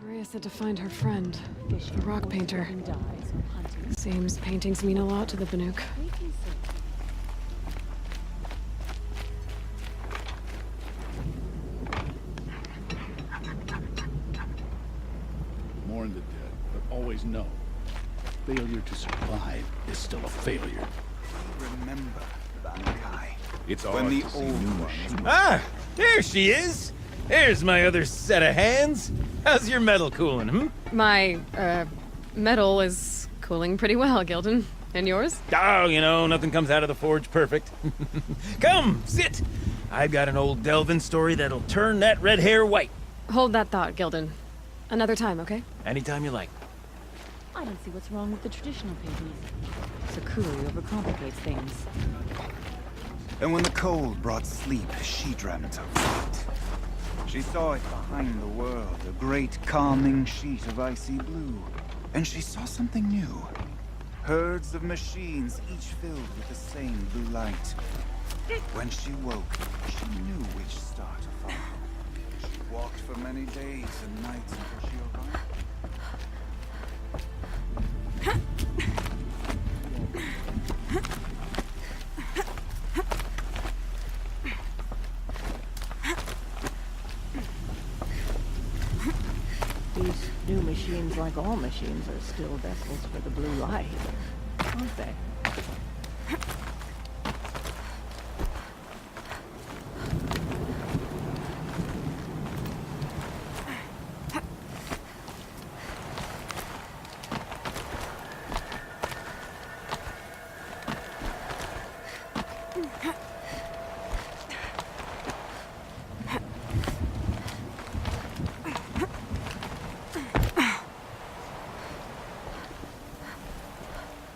Maria said to find her friend, the rock painter. Seems paintings mean a lot to the Banuk. Mourn the dead, but always know, failure to survive is still a failure. Remember, Banuk. It's when hard the to see old new ones machines. Ah, there she is. There's my other set of hands. How's your metal cooling, My, metal is cooling pretty well, Gildan. And yours? Oh, you know, nothing comes out of the forge perfect. Come, sit. I've got an old Delvin story that'll turn that red hair white. Hold that thought, Gildan. Another time, okay? Anytime you like. I don't see what's wrong with the traditional painting. Sakuri overcomplicates things. And when the cold brought sleep, she dreamt of light. She saw it behind the world, a great calming sheet of icy blue. And she saw something new. Herds of machines, each filled with the same blue light. When she woke, she knew which star to follow. She walked for many days and nights until she arrived. These new machines, like all machines, are still vessels for the blue light, aren't they?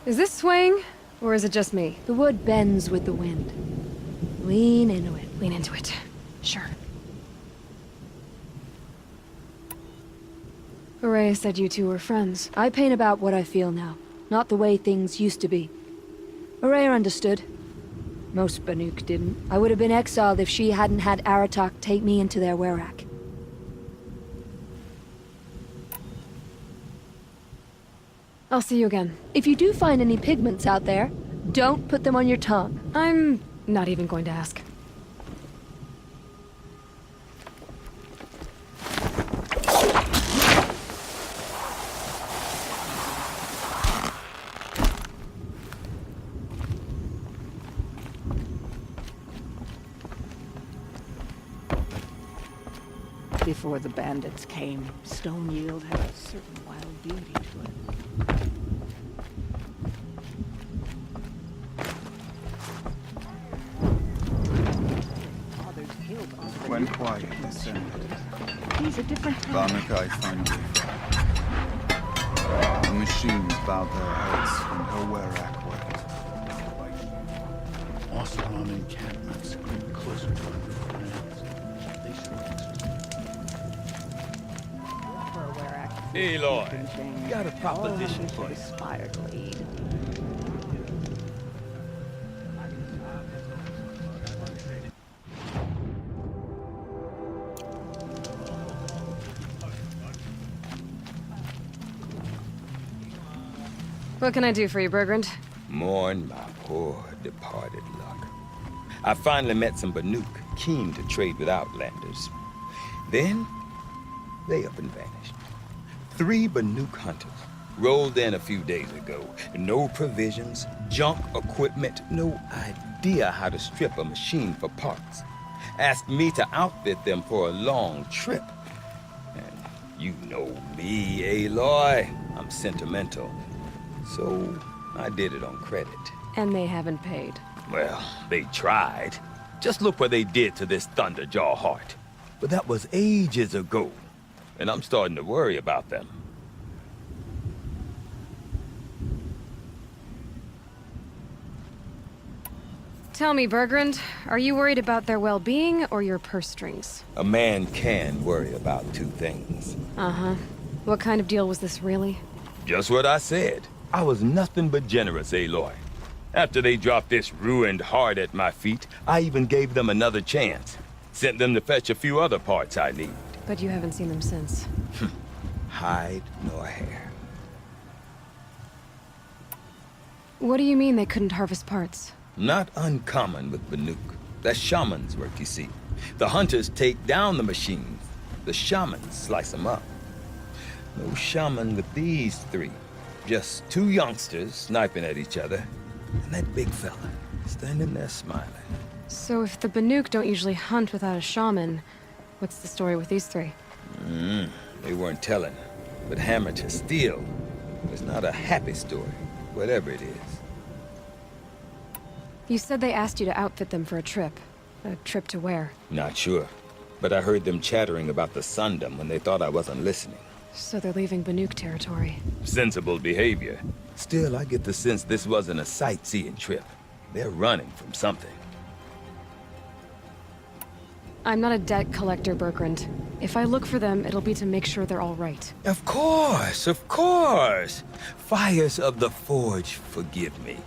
Is this swaying? Or is it just me? The wood bends with the wind. Lean into it. Lean into it. Sure. Hooray said you two were friends. I paint about what I feel now, not the way things used to be. Hooray understood. Most Banuk didn't. I would have been exiled if she hadn't had Aratak take me into their werak. I'll see you again. If you do find any pigments out there, don't put them on your tongue. I'm not even going to ask. Before the bandits came, Stone Yield had a certain wild beauty to it. Fathers killed all the When quiet descended, These are different times. Banuk finally fell. The machines bowed their heads and her werak wept. Oseram encampments creep closer to our friends. They For a werak. Aloy, got a proposition for you. Inspired lead. What can I do for you, Bergrand? Mourn my poor departed luck. I finally met some Banuk keen to trade with Outlanders. Then, they up and vanished. 3 Banuk-Hunters rolled in a few days ago. No provisions, junk equipment, no idea how to strip a machine for parts. Asked me to outfit them for a long trip. And you know me, Aloy. I'm sentimental. So, I did it on credit. And they haven't paid. Well, they tried. Just look what they did to this Thunderjaw heart. But that was ages ago, and I'm starting to worry about them. Tell me, Bergrand, are you worried about their well-being or your purse strings? A man can worry about 2 things. Uh-huh. What kind of deal was this, really? Just what I said. I was nothing but generous, Aloy. After they dropped this ruined heart at my feet, I even gave them another chance. Sent them to fetch a few other parts I need. But you haven't seen them since. hide nor hair. What do you mean they couldn't harvest parts? Not uncommon with Banuk. That's shaman's work, you see. The hunters take down the machines. The shamans slice them up. No shaman with these three. Just two youngsters sniping at each other. And that big fella standing there smiling. So if the Banuk don't usually hunt without a shaman, what's the story with these three? They weren't telling. But hammer to steel was not a happy story, whatever it is. You said they asked you to outfit them for a trip. A trip to where? Not sure. But I heard them chattering about the Sundom when they thought I wasn't listening. So they're leaving Banuk territory. Sensible behavior. Still, I get the sense this wasn't a sightseeing trip. They're running from something. I'm not a debt collector, Berkrand. If I look for them, it'll be to make sure they're all right. Of course, of course. Fires of the Forge, forgive me.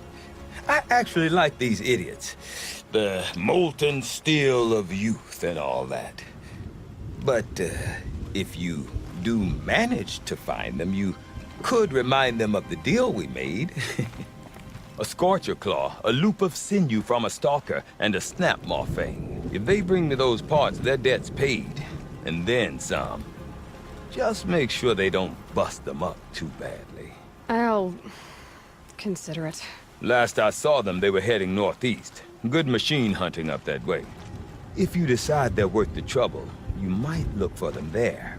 I actually like these idiots. The molten steel of youth and all that. But if you do manage to find them, you could remind them of the deal we made. A scorcher claw, a loop of sinew from a stalker, and a snap maw fang. If they bring me those parts, their debt's paid. And then some. Just make sure they don't bust them up too badly. I'll consider it. Last I saw them, they were heading northeast. Good machine hunting up that way. If you decide they're worth the trouble, you might look for them there.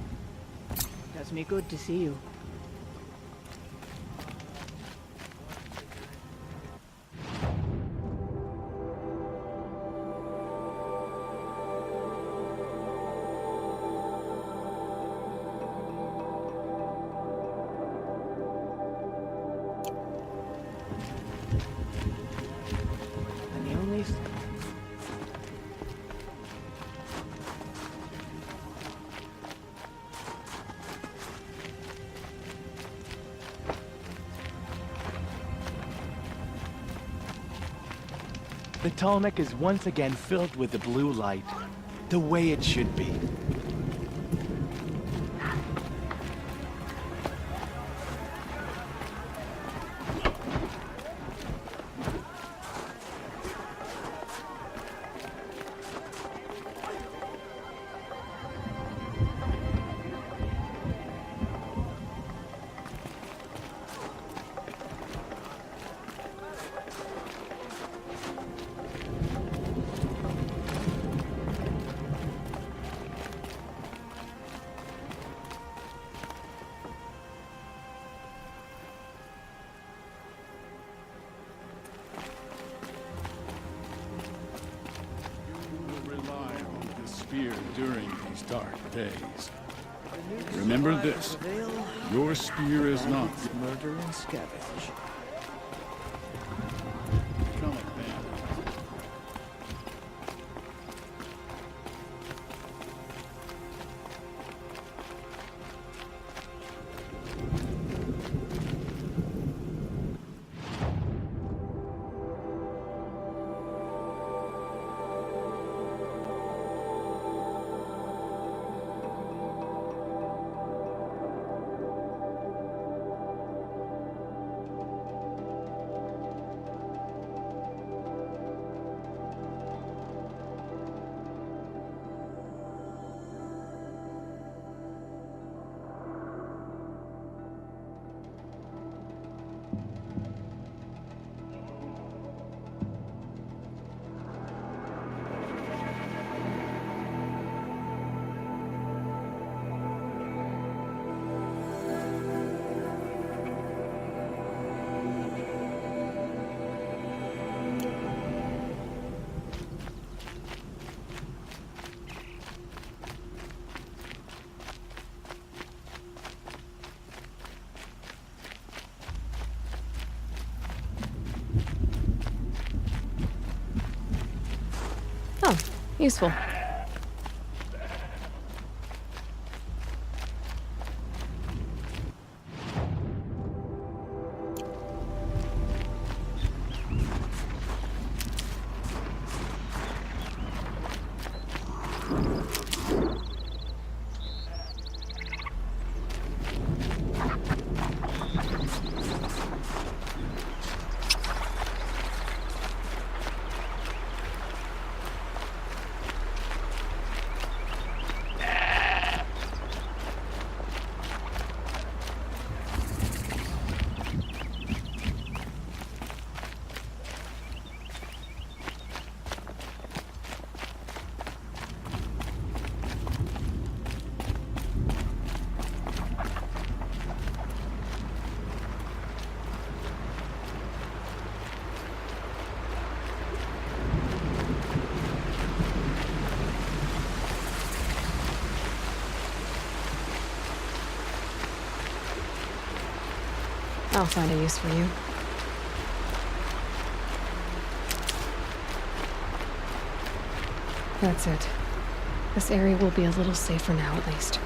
Does me good to see you. And the only... The Tallneck is once again filled with the blue light, the way it should be. During these dark days. Remember this, your spear is not murder and scavenge. become a bandit. Oh, useful. I'll find a use for you. That's it. This area will be a little safer now, at least.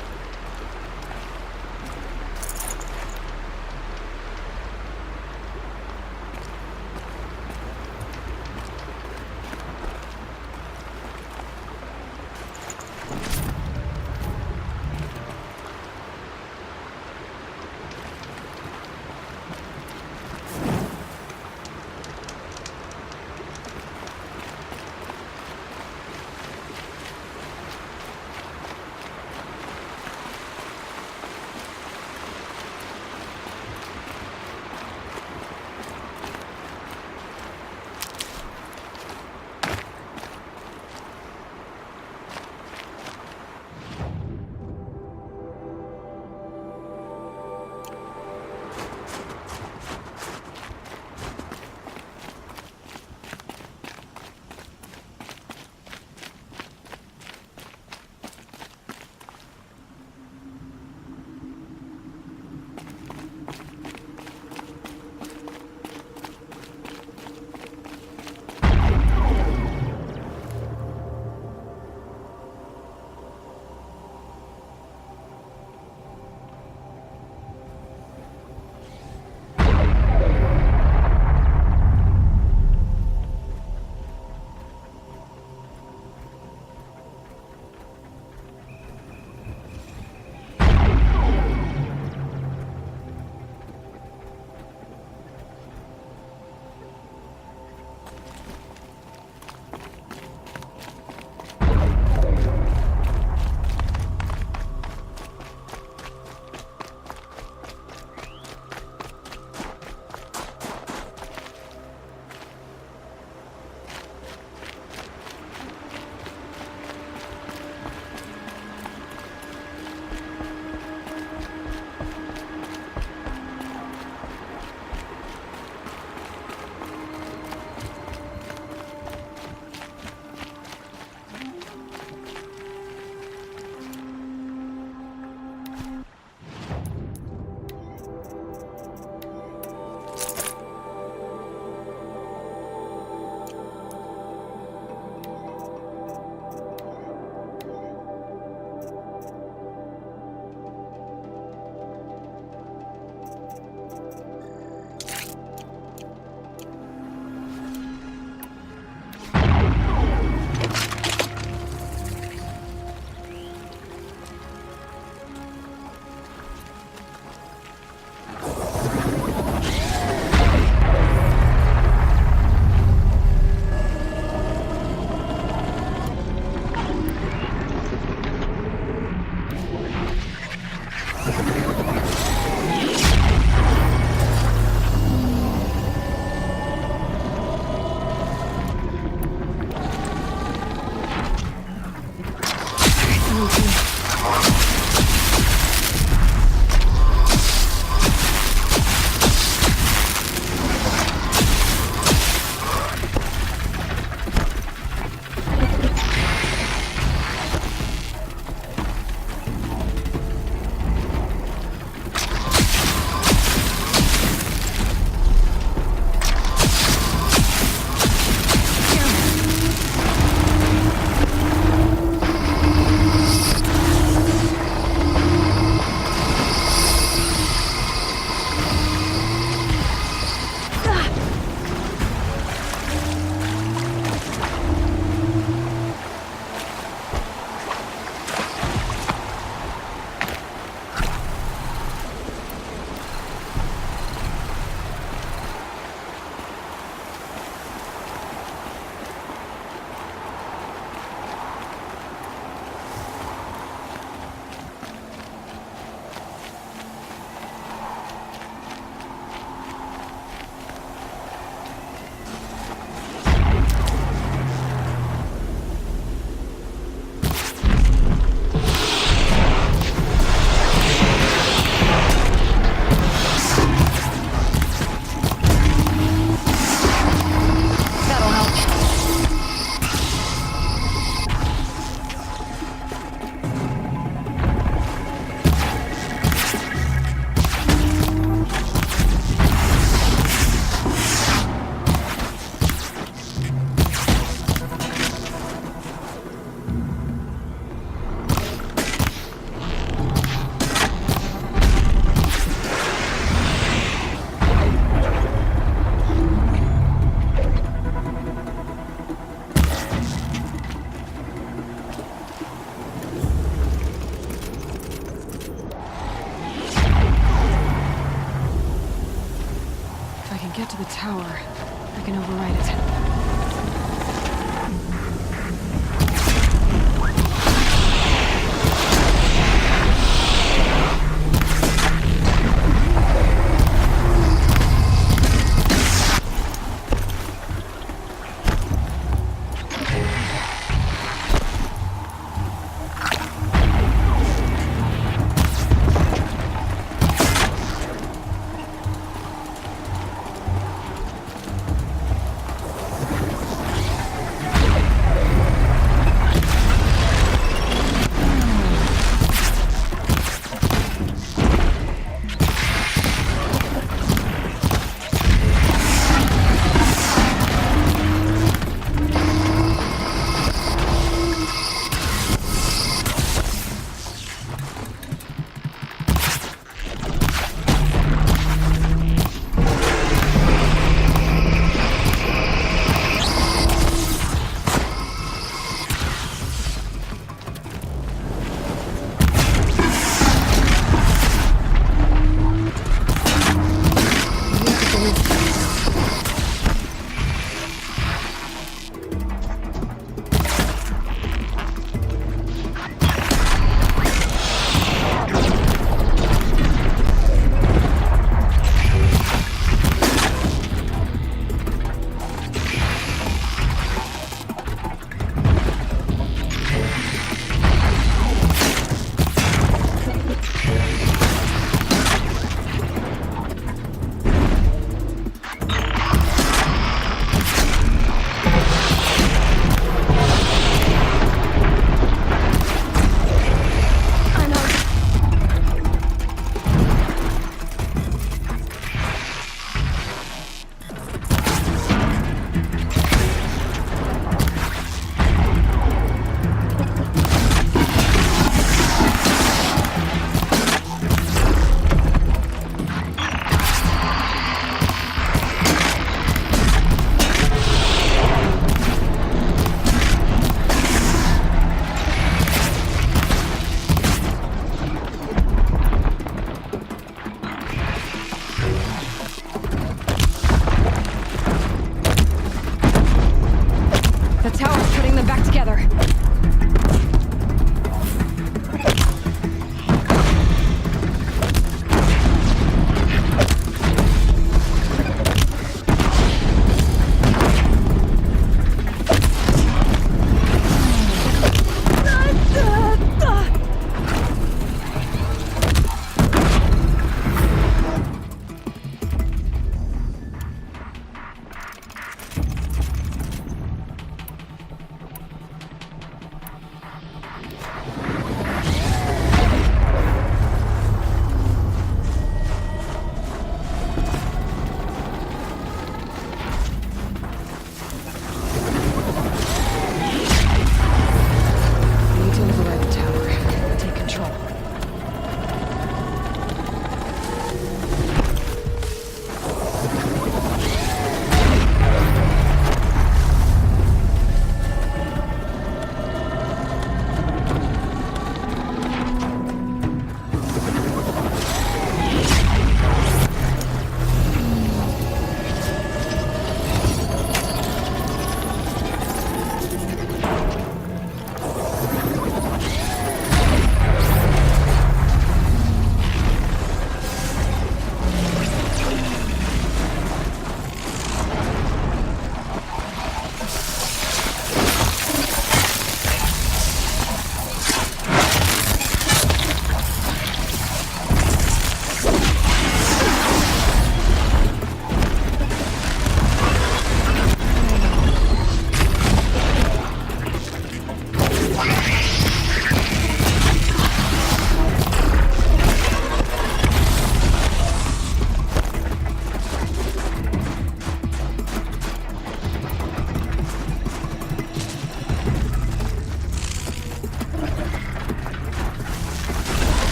get to the tower, I can override it.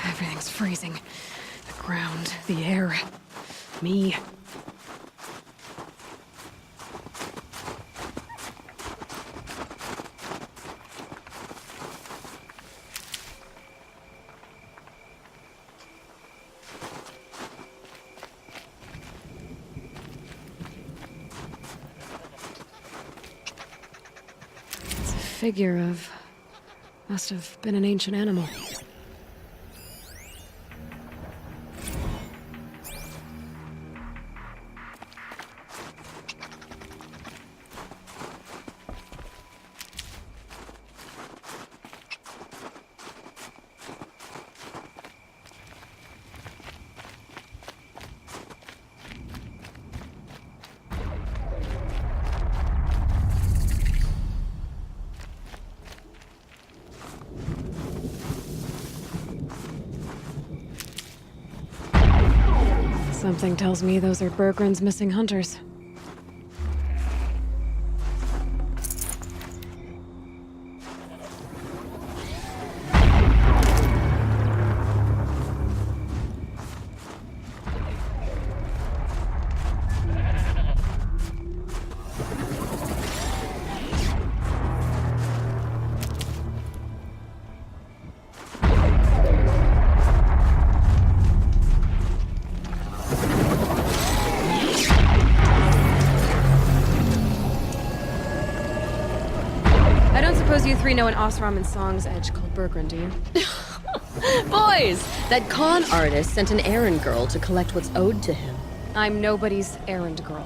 Everything's freezing. The ground, the air, me. It's a figure of... must have been an ancient animal. Something tells me those are Bergren's missing hunters. Suppose you three know an Osram and Song's edge called Bergren, do you? Boys! That con artist sent an errand girl to collect what's owed to him. I'm nobody's errand girl.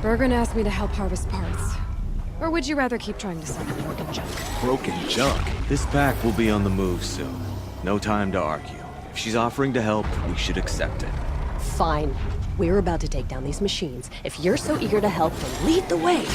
Bergren asked me to help harvest parts. Or would you rather keep trying to sell me broken junk? Broken junk? This pack will be on the move soon. No time to argue. If she's offering to help, we should accept it. Fine. We're about to take down these machines. If you're so eager to help, then lead the way.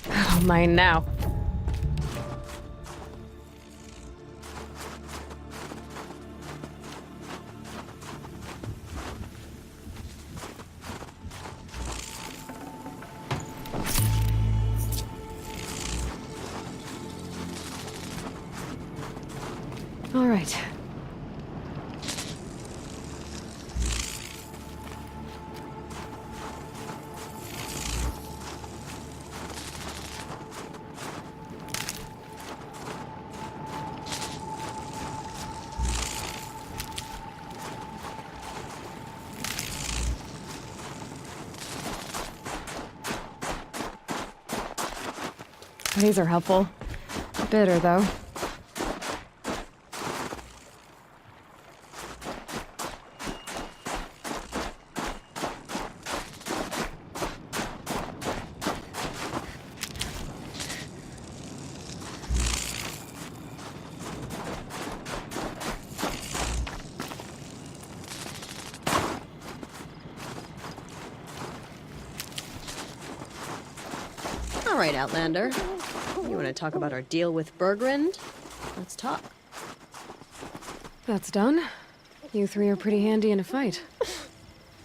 Oh, mine now. All right. These are helpful. Bitter, though. All right, Outlander. You want to talk about our deal with Bergrand? Let's talk. That's done. You three are pretty handy in a fight.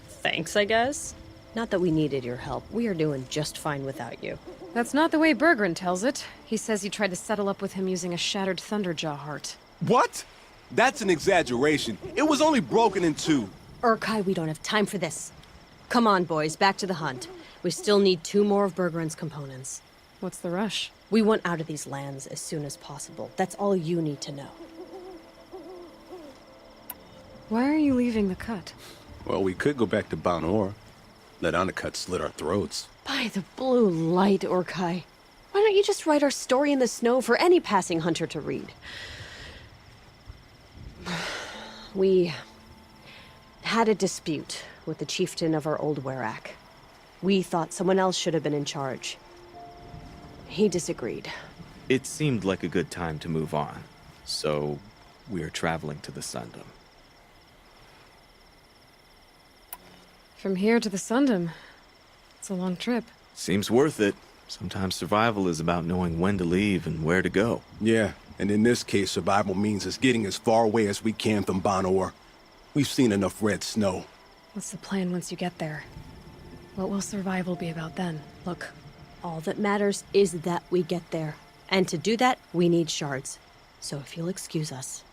Thanks, I guess. Not that we needed your help. We are doing just fine without you. That's not the way Bergrand tells it. He says you tried to settle up with him using a shattered Thunderjaw heart. What? That's an exaggeration. It was only broken in two. Urkai, we don't have time for this. Come on, boys, back to the hunt. We still need 2 more of Bergrand's components. What's the rush? We want out of these lands as soon as possible. That's all you need to know. Why are you leaving the cut? Well, we could go back to Banur. Let Undercut slit our throats. By the blue light, Urkai. Why don't you just write our story in the snow for any passing hunter to read? We had a dispute with the chieftain of our old Werak. We thought someone else should have been in charge. He disagreed. It seemed like a good time to move on, so we're traveling to the Sundom. From here to the Sundom. It's a long trip. Seems worth it. Sometimes survival is about knowing when to leave and where to go. Yeah, and in this case, survival means us getting as far away as we can from Banur. We've seen enough red snow. What's the plan once you get there? What will survival be about then? Look, all that matters is that we get there. And to do that, we need shards. So if you'll excuse us.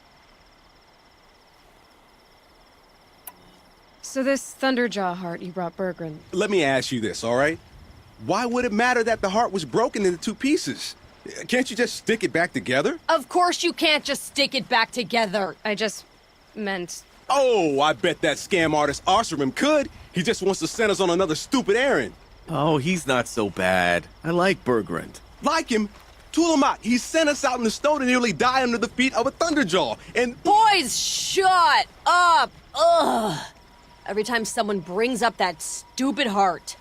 So this Thunderjaw heart you brought Bergrand. Let me ask you this, all right? Why would it matter that the heart was broken into 2 pieces? Can't you just stick it back together? Of course you can't just stick it back together. I just meant... Oh, I bet that scam artist Arsarim could. He just wants to send us on another stupid errand. Oh, he's not so bad. I like Bergrand. Like him? Tulamak, he sent us out in the snow to nearly die under the feet of a Thunderjaw, and... Boys, shut up! Ugh! Every time someone brings up that stupid heart.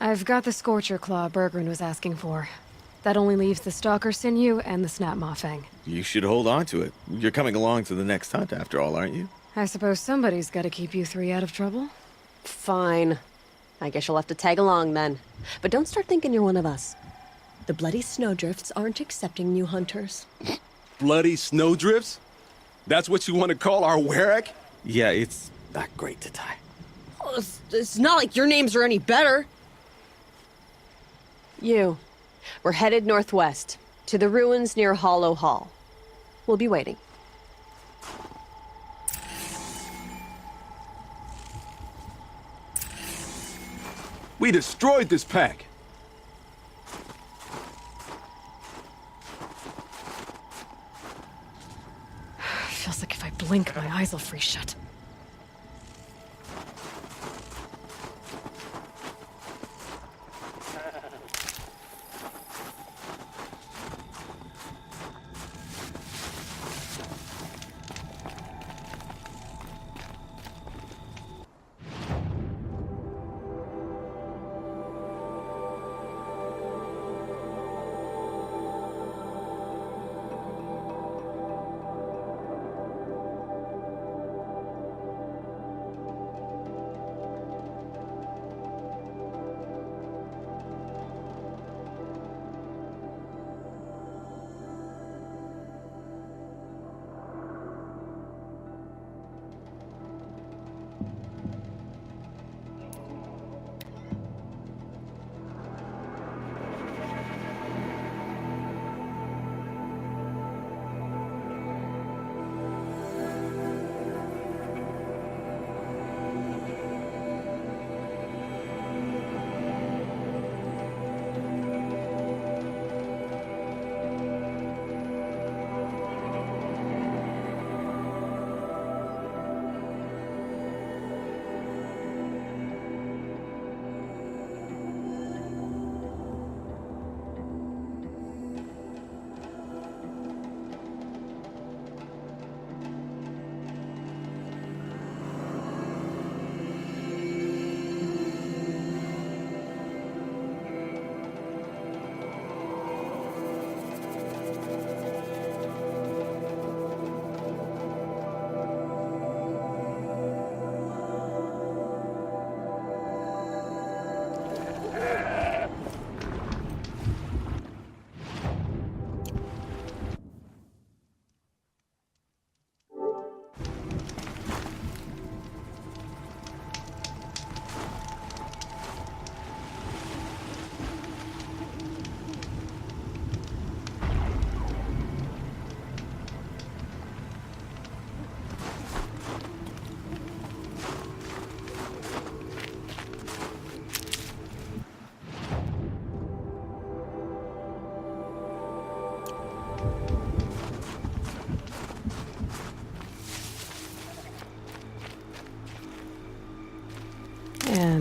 I've got the Scorcher Claw Bergrand was asking for. That only leaves the Stalker Sinew and the Snap Maw Fang. You should hold on to it. You're coming along to the next hunt after all, aren't you? I suppose somebody's gotta keep you 3 out of trouble. Fine. I guess you'll have to tag along then. But don't start thinking you're one of us. The Bloody Snowdrifts aren't accepting new hunters. Bloody snowdrifts? That's what you want to call our Werak? Yeah, it's not great to tie. Oh, it's not like your names are any better. We're headed northwest, to the ruins near Hollow Hall. We'll be waiting. We destroyed this pack. Feels like if I blink, my eyes will freeze shut.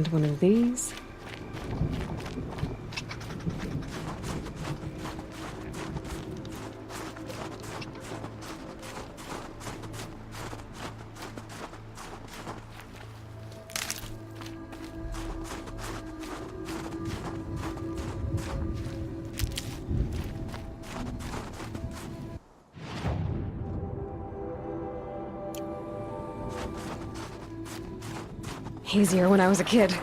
And one of these. Easier when I was a kid.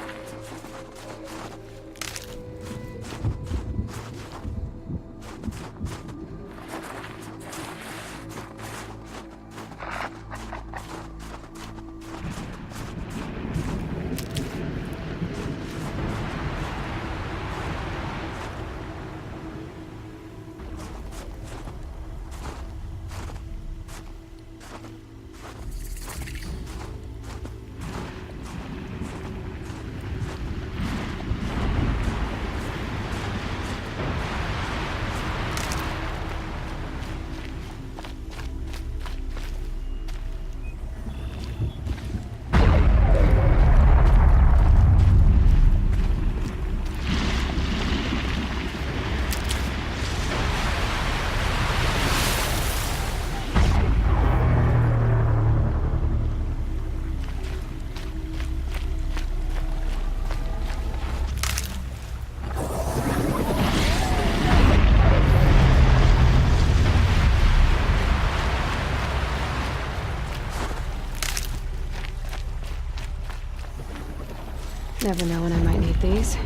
Never know when I might need these.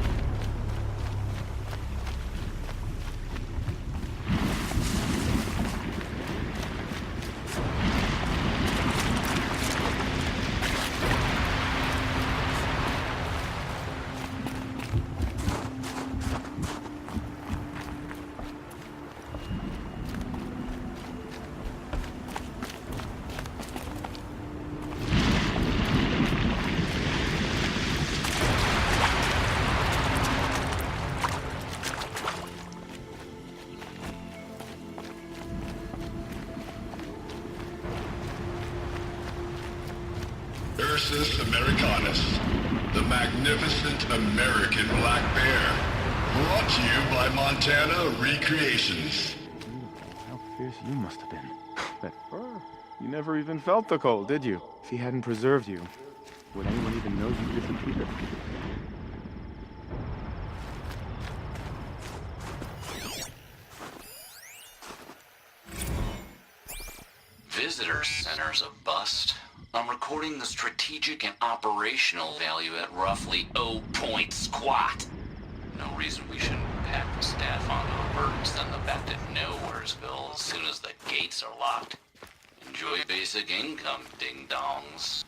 Ursus Americanus, the magnificent American black bear. Brought to you by Montana Recreations. How fierce you must have been. That fur. You never even felt the cold, did you? If he hadn't preserved you, would anyone even know you disappeared? Visitor Center's a bust. I'm recording the strategic and operational value at roughly 0 point squat. No reason we shouldn't pack the staff onto the birds, send them back to Nowheresville as soon as the gates are locked. Enjoy basic income, ding-dongs.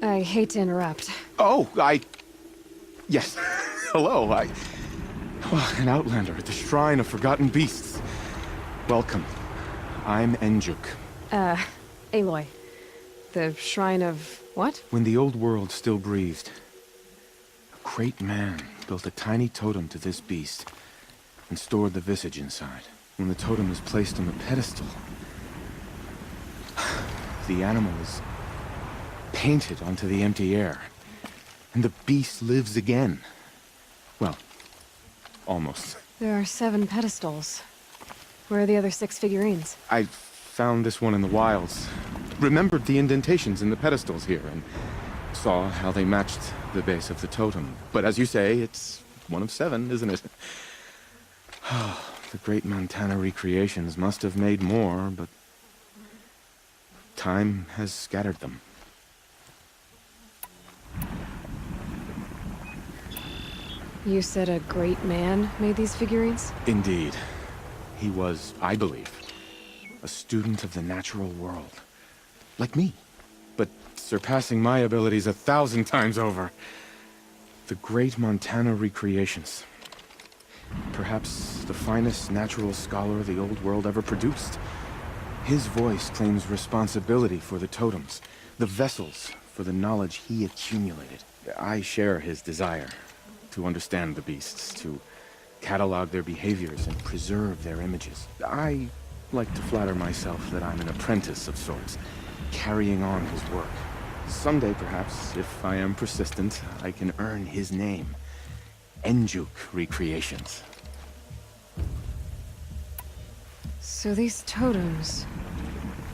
I hate to interrupt. Oh, Yes. Hello, an outlander at the Shrine of Forgotten Beasts. Welcome. I'm Enjuk. Aloy. The Shrine of... what? When the old world still breathed, a great man built a tiny totem to this beast and stored the visage inside. When the totem is placed on the pedestal, the animal is painted onto the empty air, and the beast lives again. Well, almost. There are 7 pedestals. Where are the other 6 figurines? I found this one in the wilds. Remembered the indentations in the pedestals here, and saw how they matched the base of the totem. But as you say, it's one of 7, isn't it? The great Montana Recreations must have made more, but time has scattered them. You said a great man made these figurines? Indeed. He was, I believe, a student of the natural world. Like me. but surpassing my abilities 1,000 times over. The Great Montana Recreations. Perhaps the finest natural scholar the old world ever produced. His voice claims responsibility for the totems, the vessels for the knowledge he accumulated. I share his desire to understand the beasts, to catalog their behaviors and preserve their images. I like to flatter myself that I'm an apprentice of sorts, carrying on his work. Someday, perhaps, if I am persistent, I can earn his name. Enjuk Recreations. So these totems...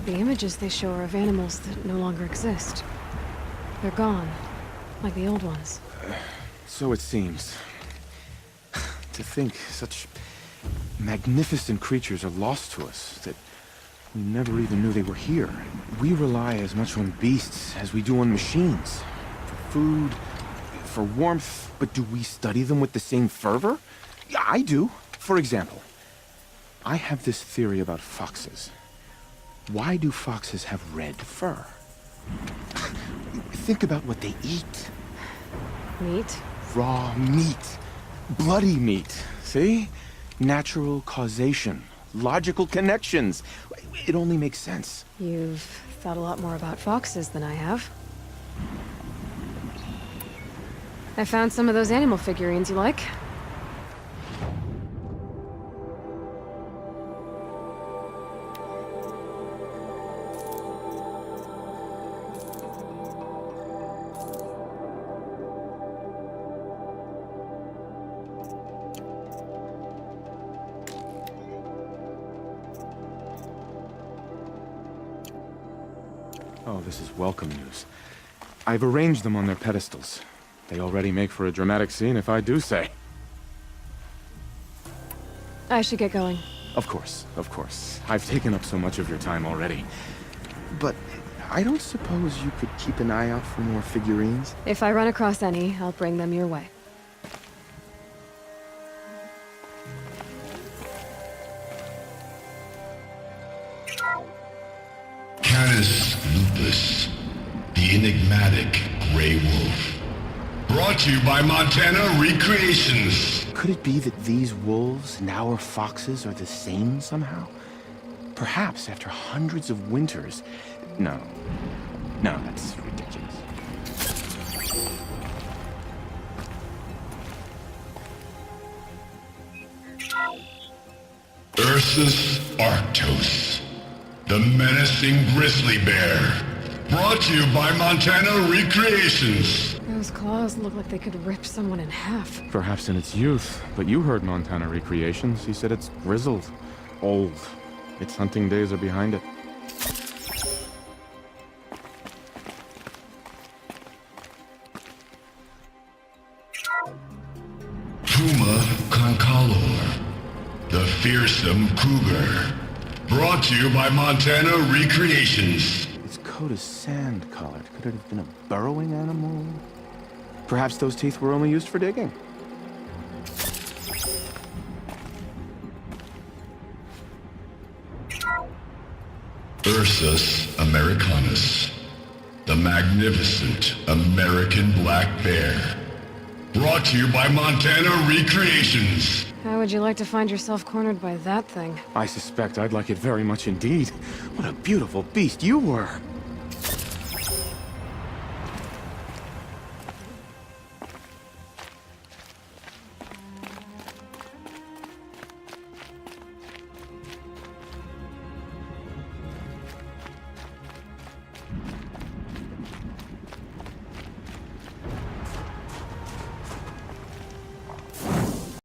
the images they show are of animals that no longer exist. They're gone, like the old ones. So it seems. To think such magnificent creatures are lost to us, that we never even knew they were here. We rely as much on beasts as we do on machines. For food, for warmth, but do we study them with the same fervor? Yeah, I do. For example, I have this theory about foxes. Why do foxes have red fur? Think about what they eat. Meat? Raw meat. Bloody meat. See? Natural causation. Logical connections. It only makes sense. You've thought a lot more about foxes than I have. I found some of those animal figurines you like. Oh, this is welcome news. I've arranged them on their pedestals. They already make for a dramatic scene, if I do say. I should get going. Of course, of course. I've taken up so much of your time already. But I don't suppose you could keep an eye out for more figurines? If I run across any, I'll bring them your way. Canis lupus, the enigmatic Grey Wolf. Brought to you by Montana Recreations. Could it be that these wolves and our foxes are the same somehow? Perhaps after hundreds of winters... No, that's ridiculous. Ursus Arctos, the menacing grizzly bear. Brought to you by Montana Recreations. Those claws look like they could rip someone in half. Perhaps in its youth, but you heard Montana Recreations. He said it's grizzled, old. Its hunting days are behind it. Puma Concalor, the fearsome cougar. Brought to you by Montana Recreations. Its coat is sand-colored. Could it have been a burrowing animal? Perhaps those teeth were only used for digging. Ursus Americanus, the magnificent American black bear. Brought to you by Montana Recreations. How would you like to find yourself cornered by that thing? I suspect I'd like it very much indeed. What a beautiful beast you were!